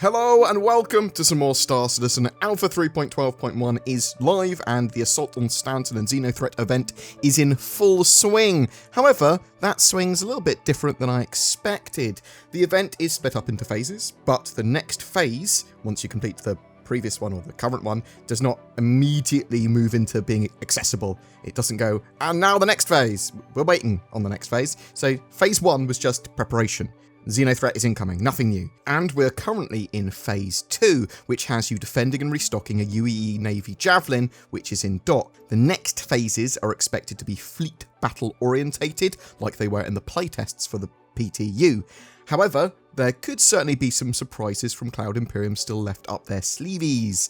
Hello and welcome to some more Star Citizen. Alpha 3.12.1 is live and the assault on Stanton and XenoThreat event is in full swing. However, that swing's a little bit different than I expected. The event is split up into phases, but the next phase, once you complete the previous one or the current one, does not immediately move into being accessible. It doesn't go, and now the next phase. We're waiting on the next phase. So phase 1 was just preparation. XenoThreat is incoming, nothing new. And we're currently in Phase 2, which has you defending and restocking a UEE Navy Javelin, which is in dock. The next phases are expected to be fleet battle orientated, like they were in the playtests for the PTU. However, there could certainly be some surprises from Cloud Imperium still left up their sleeveys.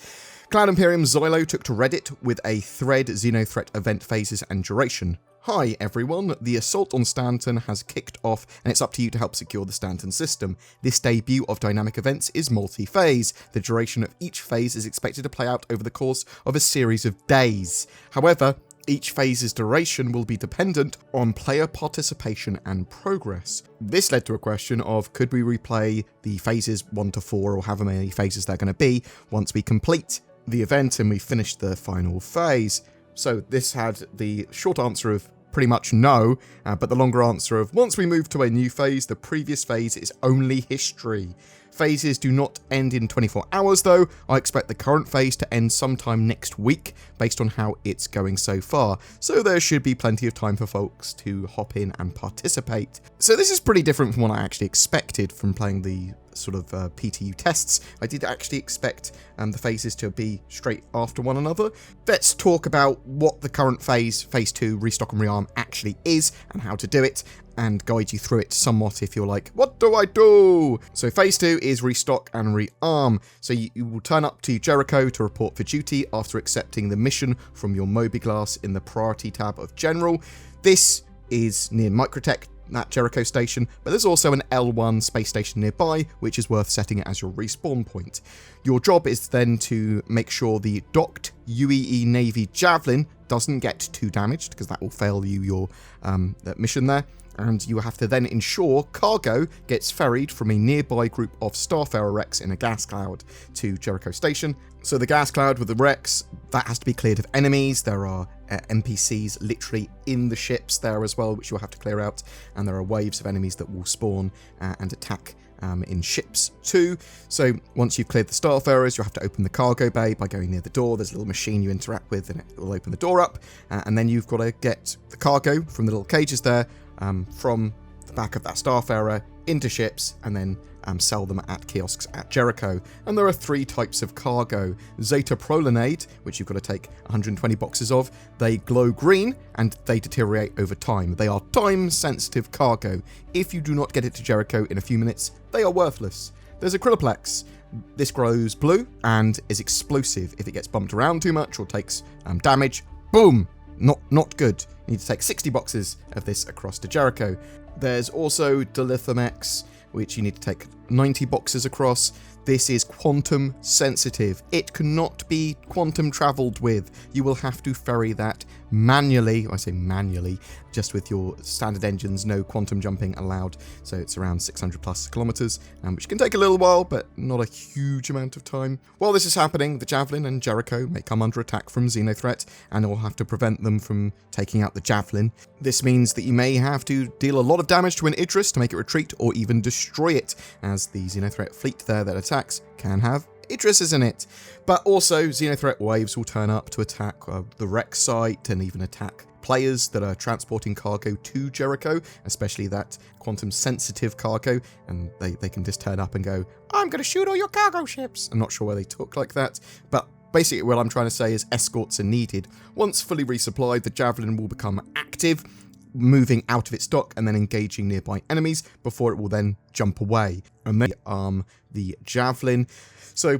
Cloud Imperium Zylo took to Reddit with a thread XenoThreat event phases and duration. Hi everyone, the assault on Stanton has kicked off and it's up to you to help secure the Stanton system. This debut of dynamic events is multi-phase. The duration of each phase is expected to play out over the course of a series of days. However, each phase's duration will be dependent on player participation and progress. This led to a question of could we replay the phases 1 to 4 or however many phases they're going to be once we complete the event and we finish the final phase. So this had the short answer of pretty much no, but the longer answer of once we move to a new phase, the previous phase is only history. Phases do not end in 24 hours though. I expect the current phase to end sometime next week based on how it's going so far. So there should be plenty of time for folks to hop in and participate. So this is pretty different from what I actually expected from playing the sort of PTU tests. I did actually expect the phases to be straight after one another. Let's talk about what the current phase, Phase 2, Restock and Rearm actually is and how to do it, and guide you through it somewhat if you're like, what do I do? So Phase 2 is Restock and Rearm. So you will turn up to Jericho to report for duty after accepting the mission from your Moby-Glass in the Priority tab of General. This is near Microtech, that Jericho station, but there's also an L1 space station nearby, which is worth setting it as your respawn point. Your job is then to make sure the docked UEE Navy Javelin doesn't get too damaged, because that will fail you your mission there. And you have to then ensure cargo gets ferried from a nearby group of Starfarer wrecks in a gas cloud to Jericho Station. So the gas cloud with the wrecks, that has to be cleared of enemies. There are NPCs literally in the ships there as well, which you'll have to clear out. And there are waves of enemies that will spawn and attack in ships too. So once you've cleared the Starfarers, you'll have to open the cargo bay by going near the door. There's a little machine you interact with and it will open the door up. And then you've got to get the cargo from the little cages there from the back of that Starfarer into ships and then sell them at kiosks at Jericho. And there are 3 types of cargo. Zeta Prolinade, which you've got to take 120 boxes of. They glow green and they deteriorate over time. They are time-sensitive cargo. If you do not get it to Jericho in a few minutes, they are worthless. There's Acryloplex. This glows blue and is explosive. If it gets bumped around too much or takes damage, boom! Not good. You need to take 60 boxes of this across to Jericho. There's also Dilithium-X, which you need to take 90 boxes across. This is quantum sensitive. It cannot be quantum traveled with. You will have to ferry that manually. I say manually, just with your standard engines, no quantum jumping allowed. So it's around 600 plus kilometers, which can take a little while, but not a huge amount of time. While this is happening, the Javelin and Jericho may come under attack from XenoThreat, and it will have to prevent them from taking out the Javelin. This means that you may have to deal a lot of damage to an Idris to make it retreat, or even destroy it, as the XenoThreat fleet there that attacks can have Idrises in it. But also, XenoThreat waves will turn up to attack the wreck site and even attack players that are transporting cargo to Jericho, especially that quantum-sensitive cargo, and they can just turn up and go, I'm going to shoot all your cargo ships. I'm not sure why they talk like that, but basically what I'm trying to say is escorts are needed. Once fully resupplied, the Javelin will become active, moving out of its dock and then engaging nearby enemies before it will then jump away. And then arm the Javelin. So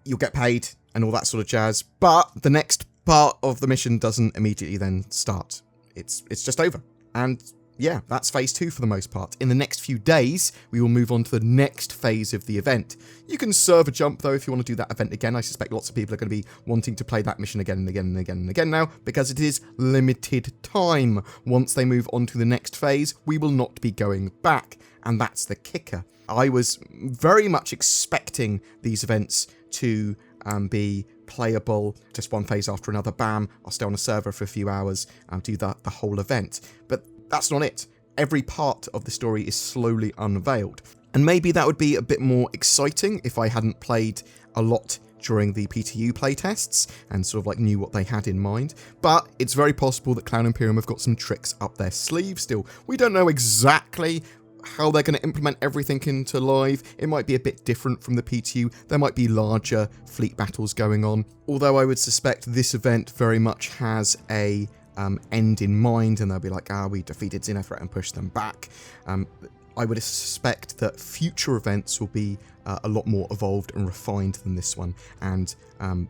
you'll get paid and all that sort of jazz, but the next part of the mission doesn't immediately then start. It's just over. And yeah, that's Phase 2 for the most part. In the next few days, we will move on to the next phase of the event. You can serve a jump, though, if you want to do that event again. I suspect lots of people are going to be wanting to play that mission again and again and again and again now, because it is limited time. Once they move on to the next phase, we will not be going back, and that's the kicker. I was very much expecting these events to be playable, just one phase after another, bam, I'll stay on a server for a few hours and do the whole event. But that's not it. Every part of the story is slowly unveiled. And maybe that would be a bit more exciting if I hadn't played a lot during the PTU playtests and sort of like knew what they had in mind. But it's very possible that Cloud Imperium have got some tricks up their sleeve still. We don't know exactly how they're going to implement everything into live. It might be a bit different from the PTU. There might be larger fleet battles going on. Although I would suspect this event very much has a end in mind, and they'll be like, we defeated XenoThreat and pushed them back. I would suspect that future events will be a lot more evolved and refined than this one, and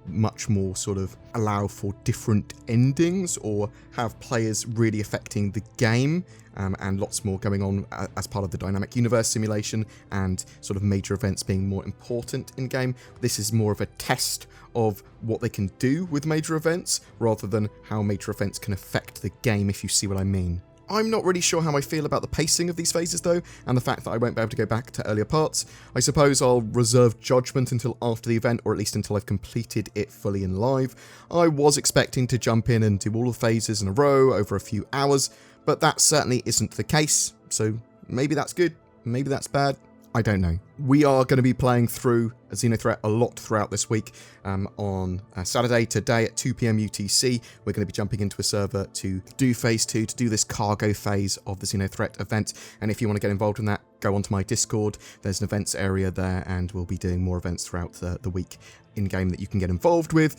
much more sort of allow for different endings or have players really affecting the game, and lots more going on as part of the dynamic universe simulation and sort of major events being more important in game. This is more of a test of what they can do with major events rather than how major events can affect the game, if you see what I mean. I'm not really sure how I feel about the pacing of these phases though, and the fact that I won't be able to go back to earlier parts. I suppose I'll reserve judgment until after the event, or at least until I've completed it fully in live. I was expecting to jump in and do all the phases in a row over a few hours, but that certainly isn't the case, so maybe that's good, maybe that's bad. I don't know. We are going to be playing through XenoThreat a lot throughout this week. On Saturday, today at 2 PM UTC, we're going to be jumping into a server to do Phase 2, to do this cargo phase of the XenoThreat event. And if you want to get involved in that, go onto my Discord. There's an events area there, and we'll be doing more events throughout the week in-game that you can get involved with.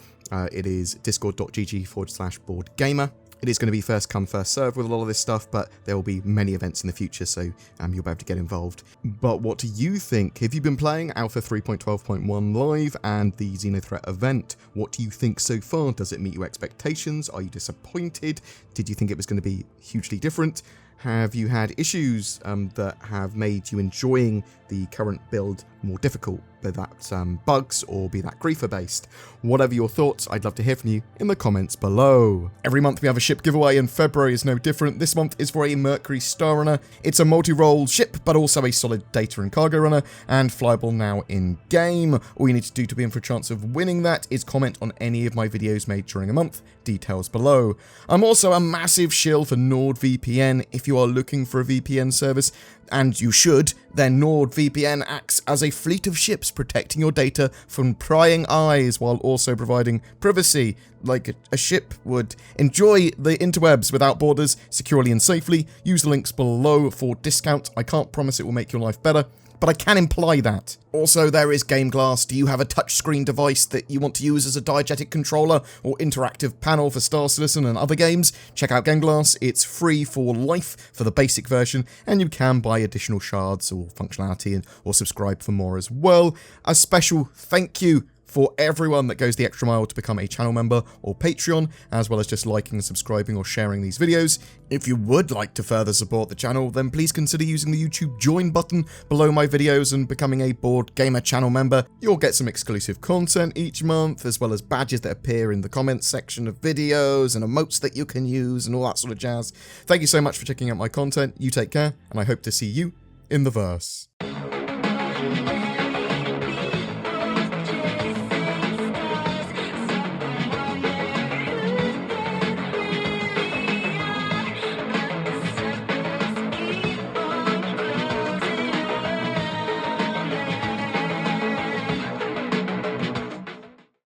It is discord.gg/BoredGamer. It is going to be first come, first serve with a lot of this stuff, but there will be many events in the future, so you'll be able to get involved. But what do you think? Have you been playing Alpha 3.12.1 live and the XenoThreat event? What do you think so far? Does it meet your expectations? Are you disappointed? Did you think it was going to be hugely different? Have you had issues that have made you enjoying the current build more difficult, be that bugs or be that griefer based? Whatever your thoughts, I'd love to hear from you in the comments below. Every month we have a ship giveaway, and February is no different. This month is for a Mercury Star Runner. It's a multi-role ship, but also a solid data and cargo runner, and flyable now in game. All you need to do to be in for a chance of winning that is comment on any of my videos made during a month. Details below. I'm also a massive shill for NordVPN. If you are looking for a VPN service, and you should, then NordVPN acts as a fleet of ships protecting your data from prying eyes while also providing privacy, like a ship would. Enjoy the interwebs without borders, securely and safely. Use the links below for discount. I can't promise it will make your life better, but I can imply that. Also, there is Game Glass. Do you have a touchscreen device that you want to use as a diegetic controller or interactive panel for Star Citizen and other games? Check out Game Glass. It's free for life for the basic version, and you can buy additional shards or functionality or subscribe for more as well. A special thank you for everyone that goes the extra mile to become a channel member or Patreon, as well as just liking, subscribing, or sharing these videos. If you would like to further support the channel, then please consider using the YouTube join button below my videos and becoming a BoredGamer channel member. You'll get some exclusive content each month, as well as badges that appear in the comments section of videos and emotes that you can use and all that sort of jazz. Thank you so much for checking out my content. You take care, and I hope to see you in the verse.